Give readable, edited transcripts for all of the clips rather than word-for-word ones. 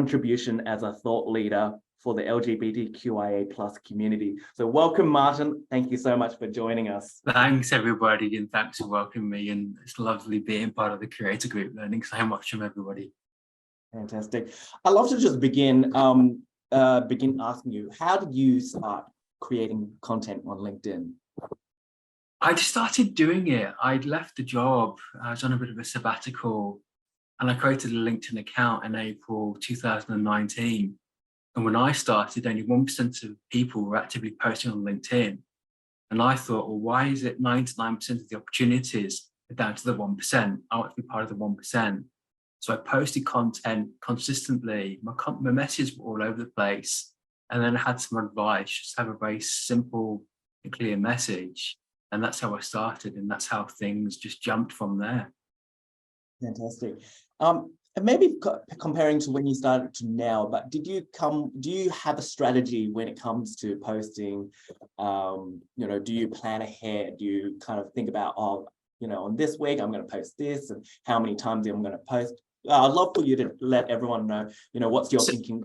contribution as a thought leader for the LGBTQIA plus community. So welcome, Martin. Thank you so much for joining us. Thanks, everybody, and thanks for welcoming me. And it's lovely being part of the creator group, learning so much from everybody. Fantastic. I'd love to just begin asking you, how did you start creating content on LinkedIn? I just started doing it. I'd left the job. I was on a bit of a sabbatical, and I created a LinkedIn account in April 2019. And when I started, only 1% of people were actively posting on LinkedIn. And I thought, well, why is it 99% of the opportunities are down to the 1%? I want to be part of the 1%. So I posted content consistently. My messages were all over the place. And then I had some advice, just have a very simple and clear message. And that's how I started. And that's how things just jumped from there. Fantastic. And maybe comparing to when you started to now, but do you have a strategy when it comes to posting? Do you plan ahead? Do you kind of think about, on this week, I'm going to post this and how many times I'm going to post? I'd love for you to let everyone know, what's your thinking?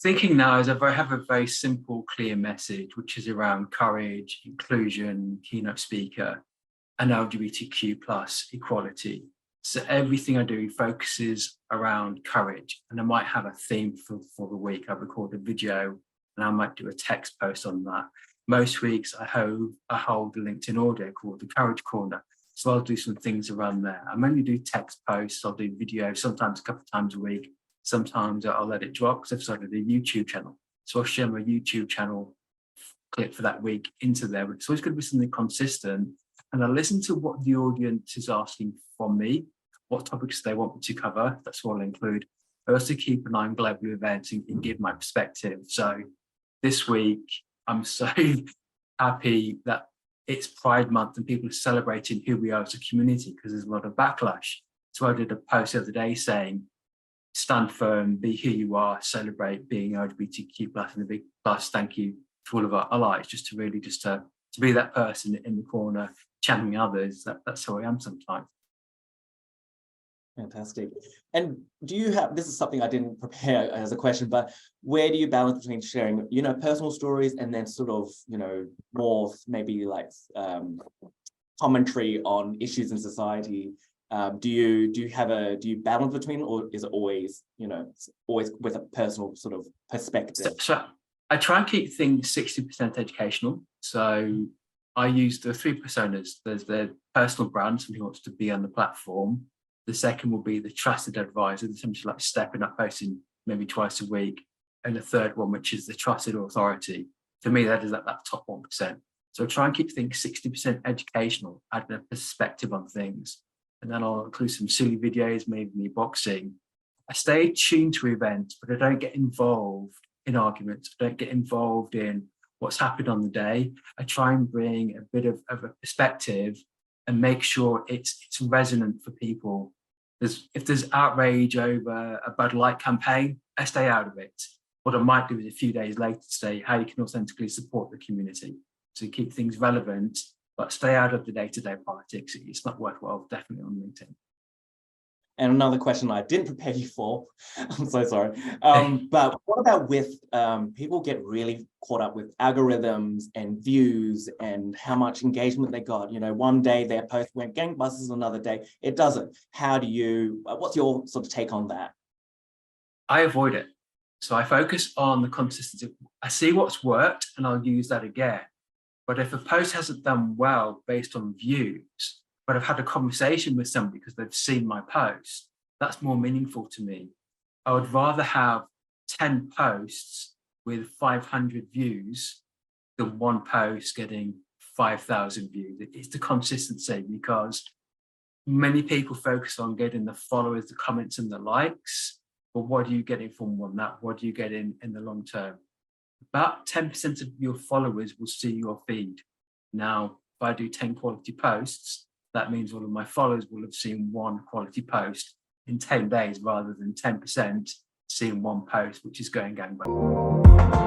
Thinking now is I have a very simple, clear message, which is around courage, inclusion, keynote speaker, and LGBTQ plus equality. So everything I do focuses around courage, and I might have a theme for the week. I record a video and I might do a text post on that. Most weeks I hold a LinkedIn audio called the Courage Corner. So I'll do some things around there. I mainly do text posts, I'll do video, sometimes a couple of times a week. Sometimes I'll let it drop because I've started a YouTube channel. So I'll share my YouTube channel clip for that week into there. It's always going to be something consistent. And I listen to what the audience is asking from me, what topics they want me to cover. That's what I'll include. I also keep an eye on global events and give my perspective. So this week, I'm so happy that it's Pride Month and people are celebrating who we are as a community because there's a lot of backlash. So I did a post the other day saying, stand firm, be who you are, celebrate being LGBTQ plus and a big plus. Thank you to all of our allies, just to be that person in the corner, championing others. That's how I am sometimes. Fantastic. And do you have, this is something I didn't prepare as a question, but where do you balance between sharing, personal stories and then sort of, more maybe like commentary on issues in society? Do you balance between, or is it always, always with a personal sort of perspective? So I try and keep things 60% educational. So I use the three personas. There's the personal brand, somebody who wants to be on the platform. The second will be the trusted advisor, essentially like stepping up, posting maybe twice a week. And the third one, which is the trusted authority. For me, that is that top 1%. So I try and keep things 60% educational, adding a perspective on things. And then I'll include some silly videos, maybe me boxing. I stay tuned to events, but I don't get involved in arguments. I don't get involved in what's happened on the day. I try and bring a bit of a perspective and make sure it's resonant for people. If there's outrage over a Bud Light campaign, I stay out of it. What I might do is a few days later say how you can authentically support the community to keep things relevant, but stay out of the day-to-day politics. It's not worthwhile, definitely on LinkedIn. And another question I didn't prepare you for, I'm so sorry. But what about with people get really caught up with algorithms and views and how much engagement they got? One day their post went gangbusters, another day it doesn't. What's your sort of take on that? I avoid it. So I focus on the consistency. I see what's worked and I'll use that again. But if a post hasn't done well based on views, but I've had a conversation with somebody because they've seen my post, that's more meaningful to me. I would rather have 10 posts with 500 views than one post getting 5,000 views. It's the consistency, because many people focus on getting the followers, the comments and the likes, but what are you getting from one that? What do you get in the long term? About 10% of your followers will see your feed. Now, if I do 10 quality posts, that means all of my followers will have seen one quality post in 10 days rather than 10% seeing one post, which is going gangbusters.